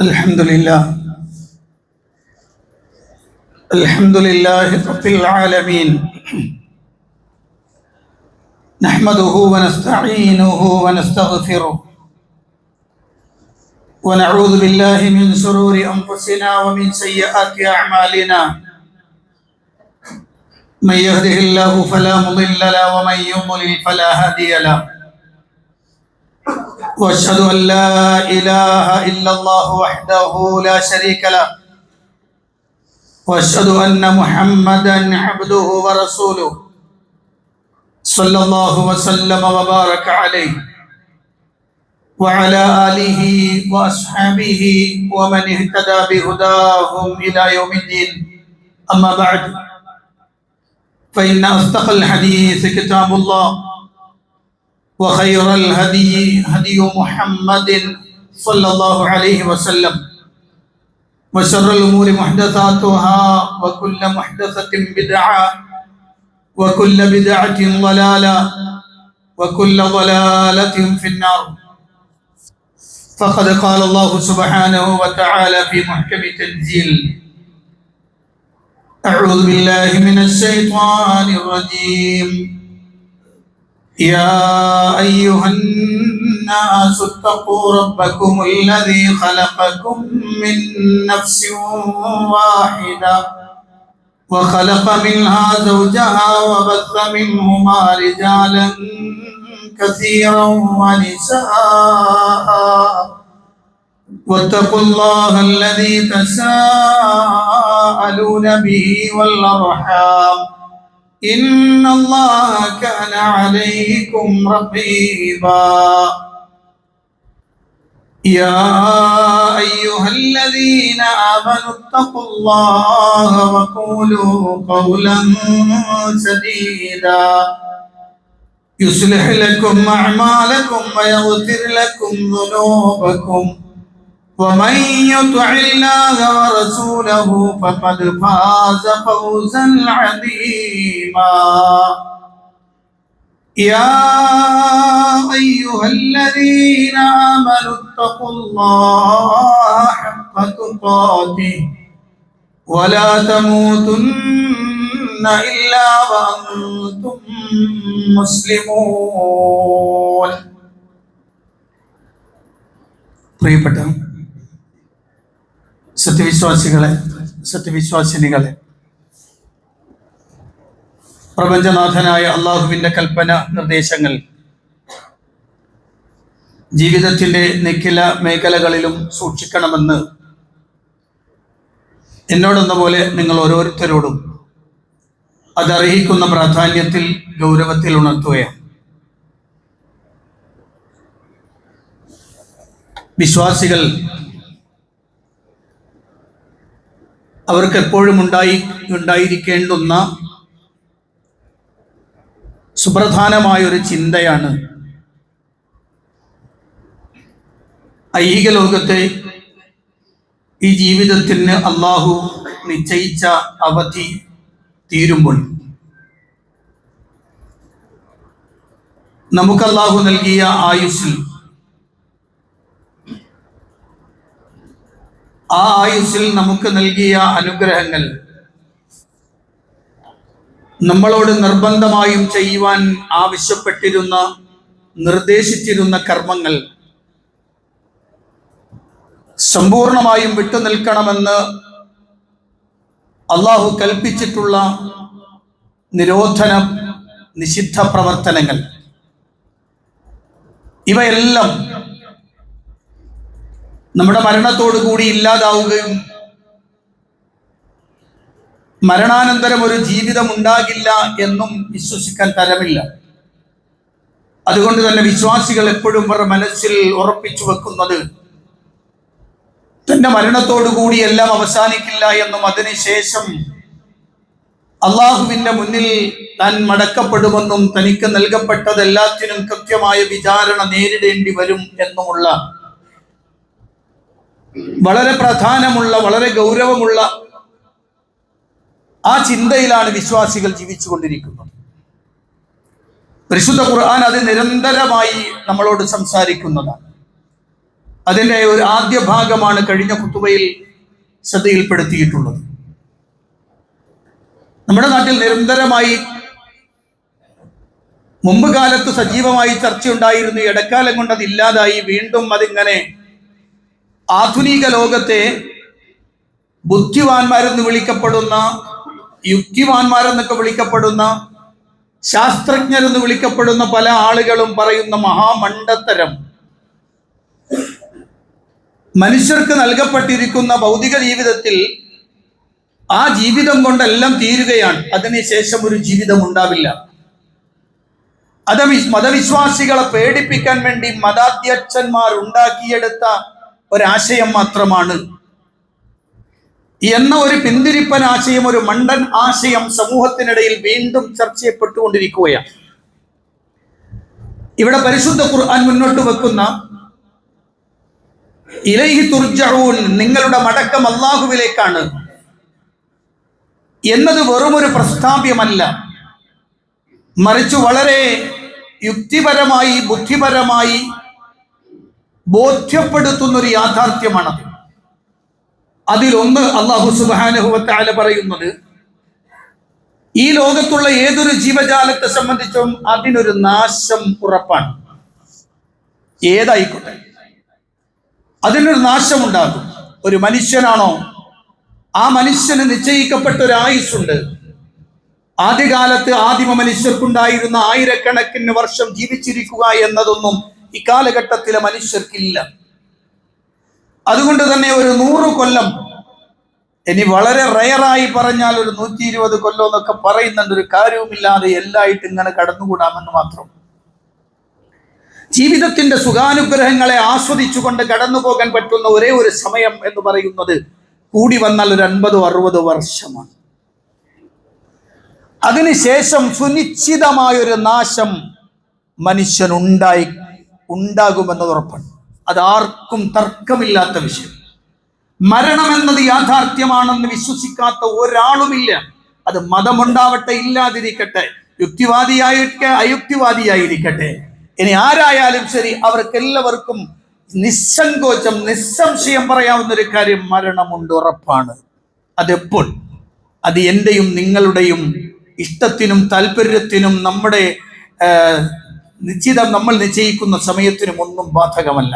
الحمد لله رب العالمين. نحمده ونستعينه ونستغفره ونعوذ بالله من شرور أنفسنا ومن سيئات أعمالنا. من يهده الله فلا مضل له ومن يضلل فلا هادي له. واشهد ان لا اله الا الله وحده لا شريك له واشهد ان محمدا عبده ورسوله صلى الله وسلم وبارك عليه وعلى اله واصحابه ومن اهتدى بهداهم الى يوم الدين. اما بعد، فان اصدق الحديث كتاب الله، وخير الهدي هدي محمد صلى الله عليه وسلم، وشر الأمور محدثاتها، وكل محدثة بدعة، وكل بدعة ضلالة، وكل ضلالة في النار. فقد قال الله سبحانه وتعالى في محكم تنزيل: أعوذ بالله من الشيطان الرجيم. يا أيها الناس اتقوا ربكم الذي خلقكم من نفس واحدة وخلق منها زوجها وبث منهما رجالا كثيرا ونساء، واتقوا الله الذي تساءلون به والأرحام إن الله كان عليكم رقيبا. يا أيها الذين آمنوا اتقوا الله وقولوا قولا سديدا يصلح لكم أعمالكم ويغفر لكم ذنوبكم، ومن يطع الله ورسوله فقد فاز فوزا عظيما. يا أيها الذين آمنوا اتقوا الله حق تقاته ولا تموتن إلا وأنتم مسلمون. പ്രിയപ്പെട്ട സത്യവിശ്വാസികളെ, സത്യവിശ്വാസിനികളെ, പ്രപഞ്ചനാഥനായ അള്ളാഹുവിൻ്റെ കൽപ്പന നിർദ്ദേശങ്ങൾ ജീവിതത്തിൻ്റെ നിഖില മേഖലകളിലും സൂക്ഷിക്കണമെന്ന് എന്നോടെന്ന പോലെ നിങ്ങൾ ഓരോരുത്തരോടും അതർഹിക്കുന്ന പ്രാധാന്യത്തിൽ, ഗൗരവത്തിൽ ഉണർത്തുകയാണ്. വിശ്വാസികൾ അവർക്ക് എപ്പോഴും ഉണ്ടായിരിക്കേണ്ടുന്ന സുപ്രധാനമായൊരു ചിന്തയാണ് ഐഹിക ലോകത്തെ ഈ ജീവിതത്തിന് അള്ളാഹു നിശ്ചയിച്ച അവധി തീരുമ്പോൾ നമുക്ക് അള്ളാഹു നൽകിയ ആയുസ്സിൽ, ആ ആയുസ്സിൽ നമുക്ക് നൽകിയ അനുഗ്രഹങ്ങൾ, നമ്മളോട് നിർബന്ധമായും ചെയ്യുവാൻ ആവശ്യപ്പെട്ടിരുന്ന, നിർദ്ദേശിച്ചിരുന്ന കർമ്മങ്ങൾ സമ്പൂർണമായും വിട്ടുനിൽക്കണമെന്ന് അള്ളാഹു കൽപ്പിച്ചിട്ടുള്ള നിരോധന നിഷിദ്ധ പ്രവർത്തനങ്ങൾ, ഇവയെല്ലാം നമ്മുടെ മരണത്തോടു കൂടി ഇല്ലാതാവുകയും മരണാനന്തരം ഒരു ജീവിതം ഉണ്ടാകില്ല എന്നും വിശ്വസിക്കാൻ തരമില്ല. അതുകൊണ്ട് തന്നെ വിശ്വാസികൾ എപ്പോഴും അവരുടെ മനസ്സിൽ ഉറപ്പിച്ചു വെക്കുന്നത് തന്റെ മരണത്തോടുകൂടി എല്ലാം അവസാനിക്കില്ല എന്നും അതിനുശേഷം അള്ളാഹുവിന്റെ മുന്നിൽ താൻ മടക്കപ്പെടുമെന്നും തനിക്ക് നൽകപ്പെട്ടതെല്ലാത്തിനും കൃത്യമായ വിചാരണ നേരിടേണ്ടി വരും എന്നുമുള്ള വളരെ പ്രധാനമുള്ള, വളരെ ഗൗരവമുള്ള ആ ചിന്തയിലാണ് വിശ്വാസികൾ ജീവിച്ചു കൊണ്ടിരിക്കുന്നത്. പരിശുദ്ധ ഖുർആൻ അത് നിരന്തരമായി നമ്മളോട് സംസാരിക്കുന്നതാണ്. അതിൻ്റെ ഒരു ആദ്യ ഭാഗമാണ് കഴിഞ്ഞ ഖുതുബയിൽ ശ്രദ്ധയിൽപ്പെടുത്തിയിട്ടുള്ളത്. നമ്മുടെ നാട്ടിൽ നിരന്തരമായി മുമ്പ് കാലത്ത് സജീവമായി ചർച്ചയുണ്ടായിരുന്നു. ഇടക്കാലം കൊണ്ട് അത് ഇല്ലാതായി. വീണ്ടും അതിങ്ങനെ ആധുനിക ലോകത്തെ ബുദ്ധിമാന്മാരെന്ന് വിളിക്കപ്പെടുന്ന, യുക്തിമാന്മാരെന്നൊക്കെ വിളിക്കപ്പെടുന്ന, ശാസ്ത്രജ്ഞരെന്ന് വിളിക്കപ്പെടുന്ന പല ആളുകളും പറയുന്ന മഹാമണ്ഡത്തരം, മനുഷ്യർക്ക് നൽകപ്പെട്ടിരിക്കുന്ന ഭൗതിക ജീവിതത്തിൽ ആ ജീവിതം കൊണ്ടെല്ലാം തീരുകയാണ്, അതിനുശേഷം ഒരു ജീവിതം ഉണ്ടാവില്ല. അത് മതവിശ്വാസികളെ പേടിപ്പിക്കാൻ വേണ്ടി മതാധ്യക്ഷന്മാർ ഉണ്ടാക്കിയെടുത്ത ഒരാശയം മാത്രമാണ് എന്ന ഒരു പിന്തിരിപ്പൻ ആശയം, ഒരു മണ്ടൻ ആശയം സമൂഹത്തിനിടയിൽ വീണ്ടും ചർച്ച ചെയ്യപ്പെട്ടുകൊണ്ടിരിക്കുകയാണ്. ഇവിടെ പരിശുദ്ധ ഖുർആൻ മുന്നോട്ട് വെക്കുന്ന ഇലൈഹി തുർജഊൻ, നിങ്ങളുടെ മടക്കം അല്ലാഹുവിലേക്കാണ് എന്നത് വെറുമൊരു പ്രസ്താവ്യമല്ല, മറിച്ച് വളരെ യുക്തിപരമായി ബുദ്ധിപരമായി ബോധ്യപ്പെടുത്തുന്ന ഒരു യാഥാർത്ഥ്യമാണത്. അതിലൊന്ന് അല്ലാഹു സുബ്ഹാനഹു വ തആല പറയുന്നത്, ഈ ലോകത്തുള്ള ഏതൊരു ജീവജാലത്തെ സംബന്ധിച്ചും അതിനൊരു നാശം ഉറപ്പാണ്. ഏതായിക്കോട്ടെ, അതിനൊരു നാശമുണ്ടാകും. ഒരു മനുഷ്യനാണോ, ആ മനുഷ്യന് നിശ്ചയിക്കപ്പെട്ട ഒരു ആയുസ്സുണ്ട്. ആദ്യകാലത്ത് ആദിമ മനുഷ്യർക്കുണ്ടായിരുന്ന ആയിരക്കണക്കിന് വർഷം ജീവിച്ചിരിക്കുക എന്നതൊന്നും ഇക്കാലഘട്ടത്തിലെ മനുഷ്യർക്കില്ല. അതുകൊണ്ട് തന്നെ ഒരു 100 കൊല്ലം, ഇനി വളരെ റയറായി പറഞ്ഞാൽ ഒരു 120 കൊല്ലം എന്നൊക്കെ പറയുന്നുണ്ട്, ഒരു കാര്യവുമില്ലാതെ എല്ലായിട്ട് ഇങ്ങനെ കടന്നുകൂടാമെന്ന് മാത്രം. ജീവിതത്തിന്റെ സുഖാനുഗ്രഹങ്ങളെ ആസ്വദിച്ചുകൊണ്ട് കടന്നു പോകാൻ പറ്റുന്ന ഒരേ ഒരു സമയം എന്ന് പറയുന്നത് കൂടി വന്നാൽ ഒരു 50-60 വർഷമാണ്. അതിനുശേഷം സുനിശ്ചിതമായൊരു നാശം ഉണ്ടാകുമെന്നത് ഉറപ്പാണ്. അതാർക്കും തർക്കമില്ലാത്ത വിഷയം. മരണം എന്നത് യാഥാർത്ഥ്യമാണെന്ന് വിശ്വസിക്കാത്ത ഒരാളുമില്ല. അത് മതമുണ്ടാവട്ടെ ഇല്ലാതിരിക്കട്ടെ, യുക്തിവാദിയായിരിക്കെ അയുക്തിവാദിയായിരിക്കട്ടെ, ഇനി ആരായാലും ശരി, അവർക്കെല്ലാവർക്കും നിസ്സങ്കോചം നിസ്സംശയം പറയാവുന്ന ഒരു കാര്യം, മരണമുണ്ട്, ഉറപ്പാണ്. അതെപ്പോൾ? അത് എൻ്റെയും നിങ്ങളുടെയും ഇഷ്ടത്തിനും താല്പര്യത്തിനും നമ്മുടെ നമ്മൾ നിശ്ചയിക്കുന്ന സമയത്തിനും ഒന്നും ബാധകമല്ല.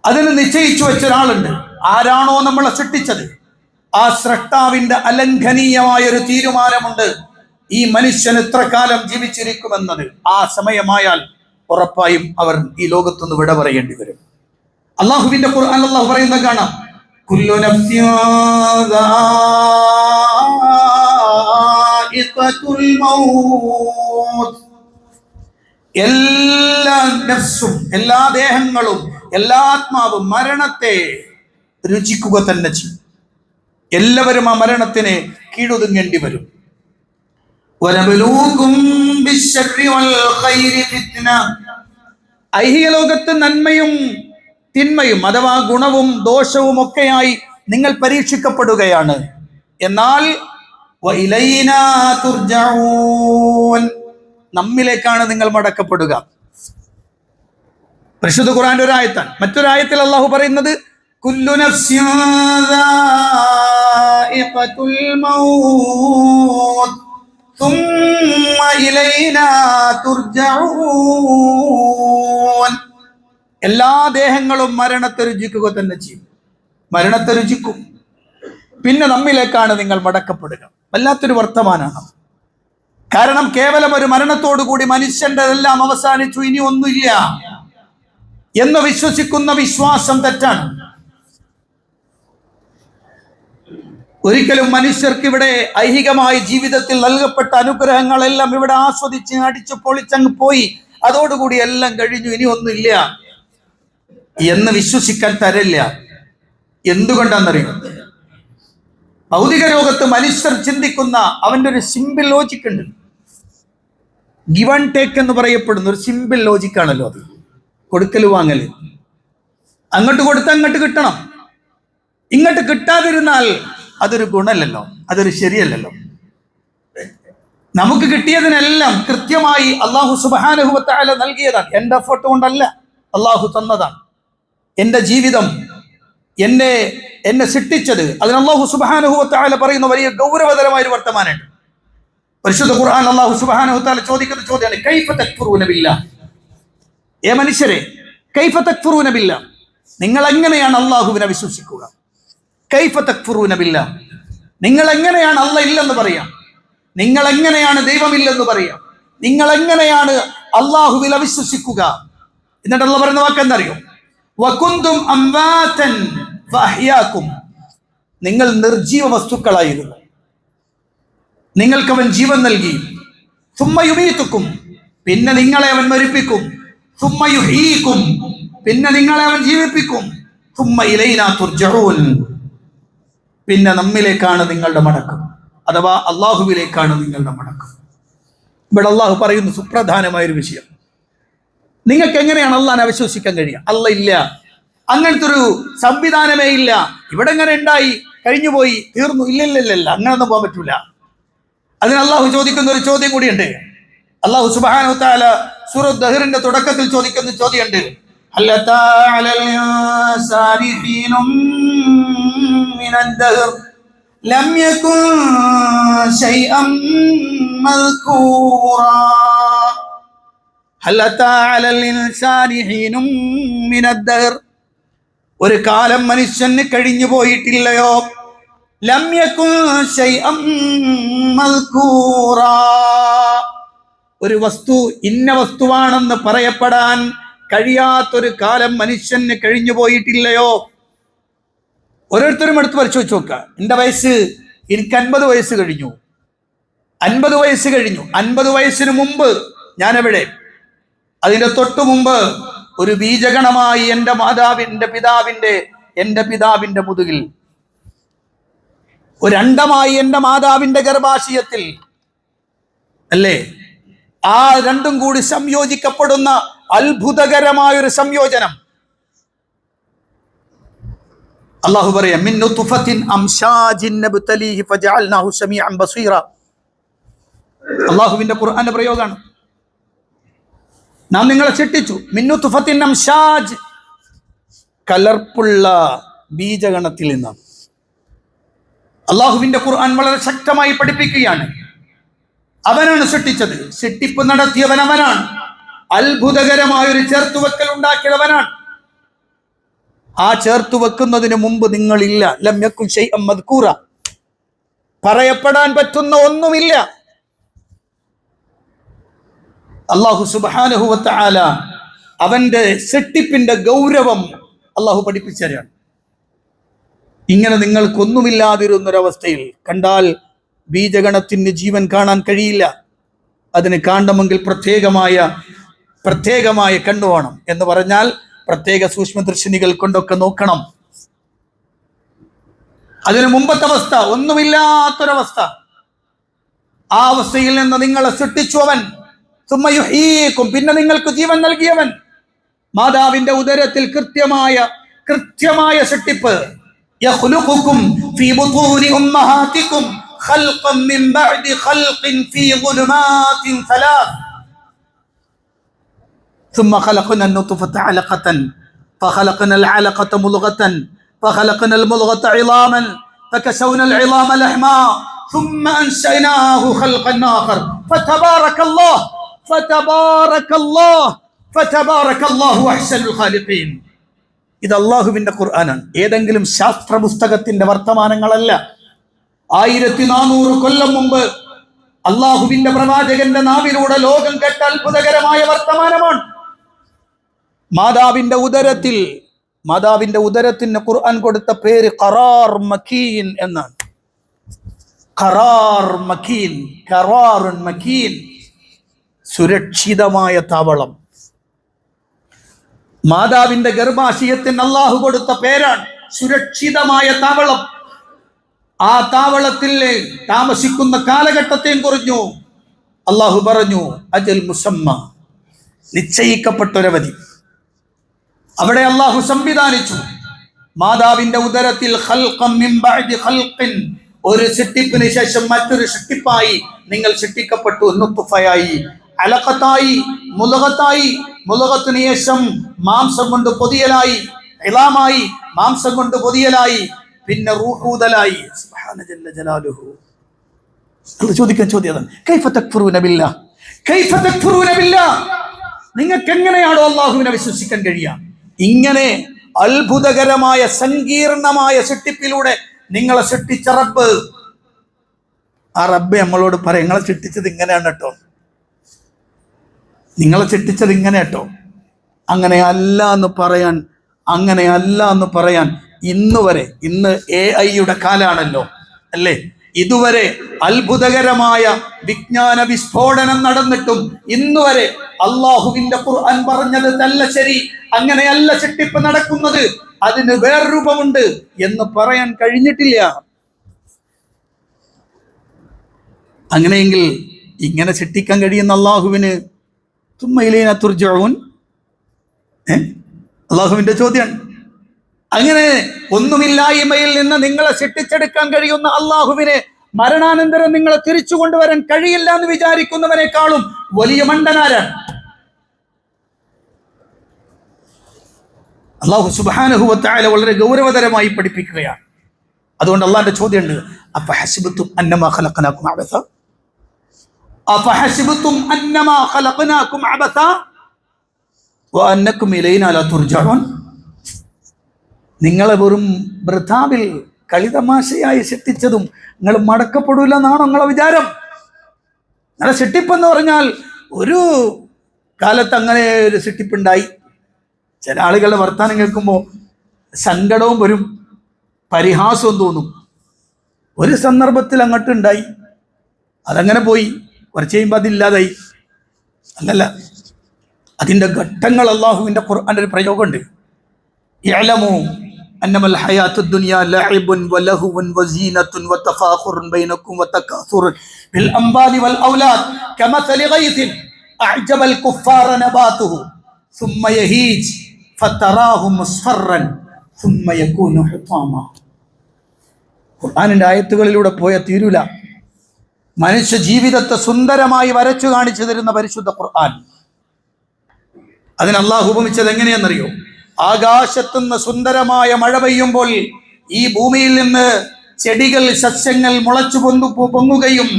അതിന് നിശ്ചയിച്ചു വെച്ച ഒരാളുണ്ട്. ആരാണോ നമ്മളെ സൃഷ്ടിച്ചത്, ആ സ്രഷ്ടാവിന്റെ അലംഘനീയമായൊരു തീരുമാനമുണ്ട്. ഈ മനുഷ്യൻ എത്ര കാലം ജീവിച്ചിരിക്കുമെന്നത്. ആ സമയമായാൽ ഉറപ്പായും അവർ ഈ ലോകത്തുനിന്ന് വിട പറയേണ്ടി വരും. അള്ളാഹുവിന്റെ ഖുർആൻ അല്ലാഹു പറയുന്നത് കാണാം, കുല്ലു നഫ്സിൻ ദാഇഖത്തുൽ മൗത്ത്. എല്ലാ നഫ്സും, എല്ലാ ദേഹങ്ങളും, എല്ലാ ആത്മാവും മരണത്തെ രുചിക്കുക തന്നെ ചെയ്യും. എല്ലാവരും ആ മരണത്തിനെ കീഴൊതുങ്ങേണ്ടി വരും. ഐഹിക ലോകത്ത് നന്മയും തിന്മയും അഥവാ ഗുണവും ദോഷവും ഒക്കെയായി നിങ്ങൾ പരീക്ഷിക്കപ്പെടുകയാണ്. എന്നാൽ നമ്മിലേക്കാണ് നിങ്ങൾ മടക്കപ്പെടുക. പരിശുദ്ധ ഖുർആന്റെ ഒരു ആയത്താണ്. മറ്റൊരായത്തിൽ അള്ളാഹു പറയുന്നത്, കുല്ലു നഫ്സിൻ ദാഇഖത്തുൽ മൗത്ത് ثم إلينا ترجعون. എല്ലാ ദേഹങ്ങളും മരണത്തെ രുചിക്കുക തന്നെ ചെയ്യും. മരണത്തെ രുചിക്കും, പിന്നെ നമ്മിലേക്കാണ് നിങ്ങൾ മടക്കപ്പെടുക. വല്ലാത്തൊരു വർത്തമാനമാണ്. കാരണം കേവലം ഒരു മരണത്തോടു കൂടി മനുഷ്യന്റെ എല്ലാം അവസാനിച്ചു, ഇനി ഒന്നുമില്ല എന്ന് വിശ്വസിക്കുന്ന വിശ്വാസം തെറ്റാണ്. ഒരിക്കലും മനുഷ്യർക്ക് ഇവിടെ ഐഹികമായ ജീവിതത്തിൽ നൽകപ്പെട്ട അനുഗ്രഹങ്ങളെല്ലാം ഇവിടെ ആസ്വദിച്ച് അടിച്ചു പൊളിച്ചങ്ങ് പോയി, അതോടുകൂടി എല്ലാം കഴിഞ്ഞു, ഇനി ഒന്നുമില്ല എന്ന് വിശ്വസിക്കാൻ തരില്ല. എന്തുകൊണ്ടാണെന്നറിയും? ഭൗതിക ലോകത്ത് മനുഷ്യർ ചിന്തിക്കുന്ന അവന്റെ ഒരു സിമ്പിൾ ലോജിക് ഉണ്ട്. ഗിവ് ആൻഡ് ടേക്ക് എന്ന് പറയപ്പെടുന്ന ഒരു സിമ്പിൾ ലോജിക്കാണല്ലോ അത്. കൊടുക്കല് വാങ്ങല്, അങ്ങോട്ട് കൊടുത്ത് അങ്ങോട്ട് കിട്ടണം. ഇങ്ങോട്ട് കിട്ടാതിരുന്നാൽ അതൊരു ഗുണമല്ലല്ലോ, അതൊരു ശരിയല്ലല്ലോ. നമുക്ക് കിട്ടിയതിനെല്ലാം കൃത്യമായി അല്ലാഹു സുബ്ഹാനഹു വ തആല നൽകിയതാണ്. എന്റെ എഫർട്ട് കൊണ്ടല്ല, അല്ലാഹു തന്നതാണ്. എൻ്റെ ജീവിതം, എന്നെ സൃഷ്ടിച്ചത്, അതിന് അല്ലാഹു സുബ്ഹാനഹു വ തആല പറയുന്ന വലിയ ഗൗരവതരമായ ഒരു വർത്തമാനമുണ്ട്. പരിശുദ്ധ ഖുർആൻ അല്ലാഹു സുബ്ഹാനഹു വ തആല ചോദിക്കുന്ന ചോദ്യമാണ്, കൈഫ തക്ഫുറൂന ബില്ലാഹ്, ഏ മനുഷ്യരെ, കൈഫ തക്ഫുറൂന ബില്ലാഹ്, നിങ്ങൾ എങ്ങനെയാണ് അല്ലാഹുവിനെ വിശ്വസിക്കുക? കൈഫ തക്ഫുറൂന ബില്ലാഹ്, നിങ്ങൾ എങ്ങനെയാണ് അല്ലാഹ് ഇല്ലെന്ന് പറയാം? നിങ്ങൾ എങ്ങനെയാണ് ദൈവമില്ലെന്ന് പറയാം? നിങ്ങൾ എങ്ങനെയാണ് അല്ലാഹുവിൽ അവിശ്വസിക്കുക? എന്നിട്ട് അല്ലാഹ് പറയുന്ന വാക്ക് എന്തറിയോ? വകുന്തും അംവാതൻ ഫഅഹ്യാകും, നിങ്ങൾ നിർജീവ വസ്തുക്കളായിരുന്നു, നിങ്ങൾക്ക് അവൻ ജീവൻ നൽകി. സുമ്മ യുമീതുക്കും, പിന്നെ നിങ്ങളെ അവൻ മരിപ്പിക്കും. സുമ്മ യുഹീകും, പിന്നെ നിങ്ങളെ അവൻ ജീവിപ്പിക്കും. സുമ്മ ഇലൈനാ തുർജഊൻ, പിന്നെ നമ്മിലേക്കാണ് നിങ്ങളുടെ മടക്കം, അഥവാ അള്ളാഹുവിലേക്കാണ് നിങ്ങളുടെ മടക്കം. ഇവിടെ അള്ളാഹു പറയുന്ന സുപ്രധാനമായൊരു വിഷയം, നിങ്ങൾക്ക് എങ്ങനെയാണ് അള്ളാഹിനെ അവിശ്വസിക്കാൻ കഴിയുക? അല്ലാഹ് ഇല്ല, അങ്ങനത്തെ ഒരു സംവിധാനമേ ഇല്ല, ഇവിടെ എങ്ങനെ ഉണ്ടായി, കഴിഞ്ഞുപോയി, തീർന്നു, ഇല്ല, അങ്ങനൊന്നും പോകാൻ പറ്റൂല. അതിന് അള്ളാഹു ചോദിക്കുന്ന ഒരു ചോദ്യം കൂടിയുണ്ട്. അള്ളാഹു സുബ്ഹാനഹു വ തആല സൂറത്ത് ദഹറിന്റെ തുടക്കത്തിൽ ചോദിക്കുന്ന ചോദ്യമുണ്ട്, ഹൽ അതാ അലൽ ഇൻസാനി ഹീനും മിനദ് ദഹർ ലം യകുൻ ശൈഅൻ മദ്കൂറാ. ഹൽ അതാ അലൽ ഇൻസാനി ഹീനും മിനദ് ദഹർ, ഒരു കാലം മനുഷ്യന് കഴിഞ്ഞു പോയിട്ടില്ലയോ? ലം യകുൻ ശൈഅൻ മദ്കൂറാ, ഒരു വസ്തു ഇന്ന വസ്തുവാണെന്ന് പറയപ്പെടാൻ കഴിയാത്തൊരു കാലം മനുഷ്യന് കഴിഞ്ഞു പോയിട്ടില്ലയോ? ഓരോരുത്തരും എടുത്ത് പരിശോധിച്ച് നോക്കുക. എൻ്റെ വയസ്സ്, എനിക്ക് 50 വയസ്സ് കഴിഞ്ഞു, 50 വയസ്സ് കഴിഞ്ഞു. 50 വയസ്സിന് മുമ്പ് ഞാൻ എവിടെ? അതിന്റെ തൊട്ടു മുമ്പ് ഒരു ബീജഗണമായി എൻ്റെ പിതാവിന്റെ മുതുകിൽ, ഒരു അണ്ടമായി എൻ്റെ മാതാവിന്റെ ഗർഭാശയത്തിൽ, അല്ലേ? ആ രണ്ടും കൂടി സംയോജിക്കപ്പെടുന്ന അത്ഭുതകരമായൊരു സംയോജനം. അല്ലാഹു പറയാം, മിൻ നുത്ഫത്തിൻ അംശാജിൻ നബ്തലീഹി ഫജഅൽനാഹു സമീഅൻ ബസീറ. അല്ലാഹുവിന്റെ ഖുർആന്റെ പ്രയോഗമാണ്. നാം നിങ്ങളെ സൃഷ്ടിച്ചു, മിൻ നുത്ഫത്തിൻ അംശാജ്, കലർപ്പുള്ള ബീജഗണത്തിൽ നിന്നാണ്. അല്ലാഹുവിന്റെ ഖുർആൻ വളരെ ശക്തമായി പഠിപ്പിക്കുകയാണ്, അവനാണ് സൃഷ്ടിച്ചത്, സൃഷ്ടിപ്പ് നടത്തിയവൻ അവനാണ്, അത്ഭുതകരമായൊരു ചേർത്തുവെക്കൽ ഉണ്ടാക്കിയവനാണ്. ആ ചേർത്തു വെക്കുന്നതിന് മുമ്പ് നിങ്ങളില്ല. ലം യകുൻ ശൈഅൻ മദ്കൂറ, പറയപ്പെടാൻ പറ്റുന്ന ഒന്നുമില്ല. അല്ലാഹു സുബ്ഹാനഹു വ തആല അവന്റെ സൃഷ്ടിപ്പിന്റെ ഗൗരവം അല്ലാഹു പഠിപ്പിച്ചതാണ്. ഇങ്ങനെ നിങ്ങൾക്കൊന്നുമില്ലാതിരുന്നൊരവസ്ഥയിൽ കണ്ടാൽ ബീജഗണത്തിന് ജീവൻ കാണാൻ കഴിയില്ല. അതിന് കാണണമെങ്കിൽ പ്രത്യേകമായ കണ്ണു വേണം. എന്ന് പറഞ്ഞാൽ പ്രത്യേക സൂക്ഷ്മദർശിനികൾ കൊണ്ടൊക്കെ നോക്കണം. അതിന് മുമ്പത്തെ അവസ്ഥ ഒന്നുമില്ലാത്തൊരവസ്ഥ, ആ അവസ്ഥയിൽ നിന്ന് നിങ്ങളെ സൃഷ്ടിച്ചു അവൻ. സുമ്മ യുഹീകും, പിന്നെ നിങ്ങൾക്ക് ജീവൻ നൽകിയവൻ. മാതാവിന്റെ ഉദരത്തിൽ കൃത്യമായ സൃഷ്ടിപ്പ്. യഖ്ലുഖുകും ഫീ ബുതൂനി ഉമ്മഹാതികും ഖൽഖൻ മിൻ ബഅദി ഖൽഖിൻ ഫീ ളുലുമാതിൻ സലാസ്. ثم خلقنا النطفة علقة فخلقنا العلقة مضغة فخلقنا المضغة عظاما فكسونا العظام لحما ثم أنشأناه خلقا آخر فتبارك الله أحسن الخالقين. ഇത് അല്ലാഹുവിന്റെ ഖുർആനാണ്. ഏതെങ്കിലും ശാസ്ത്ര പുസ്തകത്തിന്റെ വർത്തമാനങ്ങളല്ല. 1400 കൊല്ലം മുമ്പ് അല്ലാഹുവിന്റെ പ്രവാചകന്റെ നാവിലൂടെ ലോകം കേട്ട അത്ഭുതകരമായ വർത്തമാനമാണ്. മാതാവിന്റെ ഉദരത്തിന് ഖുർആൻ കൊടുത്ത പേര് ഖറാർ മക്കീൻ എന്നാണ്. ഖറാറുൻ മക്കീൻ, സുരക്ഷിതമായ താവളം. മാതാവിന്റെ ഗർഭാശയത്തിന് അല്ലാഹു കൊടുത്ത പേരാണ് സുരക്ഷിതമായ താവളം. ആ താവളത്തിൽ താമസിക്കുന്ന കാലഘട്ടത്തെയും കുറിഞ്ഞു അല്ലാഹു പറഞ്ഞു, അജൽ മുസമ്മ, നിശ്ചയിക്കപ്പെട്ടൊരവധി. അവിടെ അല്ലാഹു സംവിധാനിച്ചു. മാതാവിന്റെ ഉദരത്തിൽ ഖൽഖൻ മിൻ ബഅദി ഖൽഖിൻ, ഒരു സൃഷ്ടിപ്പിന് ശേഷം മറ്റൊരു സൃഷ്ടിപ്പായി നിങ്ങൾ സൃഷ്ടിക്കപ്പെട്ടു. നുത്ഫയായി, അലഖത്തായി, മുളകത്തായി, മുളകത്തിന് ശേഷം മാംസം കൊണ്ട് പൊതിയലായി, ഇളാമായി, മാംസം കൊണ്ട് പൊതിയലായി, പിന്നെ റൂഹൂദലായി. സുബ്ഹാന ജല്ല ജലാലുഹു. ചോദിക്കാൻ ചോദ്യം, കൈഫ തക്ഫുറൂന ബില്ലാഹ്, കൈഫ തക്ഫുറൂന ബില്ലാഹ്, നിങ്ങൾക്ക് എങ്ങനെയാണോ അള്ളാഹുവിനെ വിശ്വസിക്കാൻ കഴിയുക? ഇങ്ങനെ അത്ഭുതകരമായ സങ്കീർണമായ സൃഷ്ടിപ്പിലൂടെ നിങ്ങളെ സൃഷ്ടിച്ച റബ്ബ്, ആ റബ്ബ് നമ്മളോട് പറയാം, നിങ്ങളെ സൃഷ്ടിച്ചത് ഇങ്ങനെയാണ് കേട്ടോ, നിങ്ങളെ സൃഷ്ടിച്ചത് ഇങ്ങനെ കേട്ടോ. അങ്ങനെ അല്ല എന്ന് പറയാൻ ഇന്ന് വരെ, ഇന്ന് AI കാലാണല്ലോ അല്ലേ, ഇതുവരെ അത്ഭുതകരമായ വിജ്ഞാന വിസ്ഫോടനം നടന്നിട്ടും ഇന്നുവരെ അള്ളാഹുവിന്റെ ഖുർആൻ പറഞ്ഞത് അല്ല ശരി, അങ്ങനെയല്ല സൃഷ്ടിപ്പ് നടക്കുന്നത്, അതിന് വേറെ രൂപമുണ്ട് എന്ന് പറയാൻ കഴിഞ്ഞിട്ടില്ല. അങ്ങനെയെങ്കിൽ ഇങ്ങനെ സൃഷ്ടിക്കാൻ കഴിയുന്ന അള്ളാഹുവിന് തുമ്മ ഇലൈനാ തുർജഊൻ, അള്ളാഹുവിന്റെ ചോദ്യം. അങ്ങനെ ഒന്നുമില്ലായ്മയിൽ നിന്ന് നിങ്ങളെ സൃഷ്ടിച്ചെടുക്കാൻ കഴിയുന്ന അള്ളാഹുവിനെ മരണാനന്തരം നിങ്ങളെ തിരിച്ചു കൊണ്ടുവരാൻ കഴിയില്ല എന്ന് വിചാരിക്കുന്നവനേക്കാളും വലിയ മണ്ടനാരാണ്. അള്ളാഹു സുബ്ഹാനഹു വ തആല വളരെ ഗൗരവതരമായി പഠിപ്പിക്കുകയാണ്. അതുകൊണ്ട് അള്ളാഹിന്റെ ചോദ്യമുണ്ട്, അഫഹസിബതും അന്നമാ ഖലഖനാകും അബസ, അഫഹസിബതും അന്നമാ ഖലഖനാകും അബസ വഅന്നകും ഇലൈനാ ലാ തുർജഊൻ. നിങ്ങളെ വെറും വൃഥാവിൽ കളിതമാശയായി സൃഷ്ടിച്ചതും നിങ്ങൾ മടക്കപ്പെടില്ല എന്നാണോ നിങ്ങളെ വിചാരം? നിങ്ങളെ സൃഷ്ടിപ്പെന്ന് പറഞ്ഞാൽ ഒരു കാലത്ത് അങ്ങനെ ഒരു സൃഷ്ടിപ്പുണ്ടായി. ചില ആളുകളുടെ വർത്താനം കേൾക്കുമ്പോൾ സങ്കടവും വരും, പരിഹാസവും തോന്നും. ഒരു സന്ദർഭത്തിൽ അങ്ങോട്ടുണ്ടായി, അതങ്ങനെ പോയി, കുറച്ച് കഴിയുമ്പോൾ അതില്ലാതായി. അല്ലല്ല, അതിൻ്റെ ഘട്ടങ്ങൾ അള്ളാഹുവിൻ്റെ ഖുർആൻ്റെ ഒരു പ്രയോഗമുണ്ട്. യഅലമു അന്നമൽ ഹയാത്തുദ് ദുനിയ ലഅബുൻ വലഹുവൻ വസീനത്തുൻ വതഫാഖുറുൻ ബൈനകും വതകാസുറുൻ ബിൽ അംവാലി വൽ ഔലാദ് കമസലി ഗൈസിൻ അഅജബൽ കുഫാറ നബാതുഹു ثم يهيج فتراه مصفرا ثم يكون حطاما. ഖുർആനിന്റെ ആയത്തുകളിലൂടെ പോയ തീരൂല. മനുഷ്യ ജീവിതത്തെ സുന്ദരമായി വരച്ചു കാണിച്ചു തരുന്ന പരിശുദ്ധ ഖുർആൻ. അതിന് അള്ളാഹു ഉപമിച്ചത് എങ്ങനെയെന്നറിയോ? ആകാശത്തുനിന്ന് സുന്ദരമായ മഴ പെയ്യുമ്പോൾ ഈ ഭൂമിയിൽ നിന്ന് ചെടികൾ, സസ്യങ്ങൾ മുളച്ചു പൊങ്ങുകയും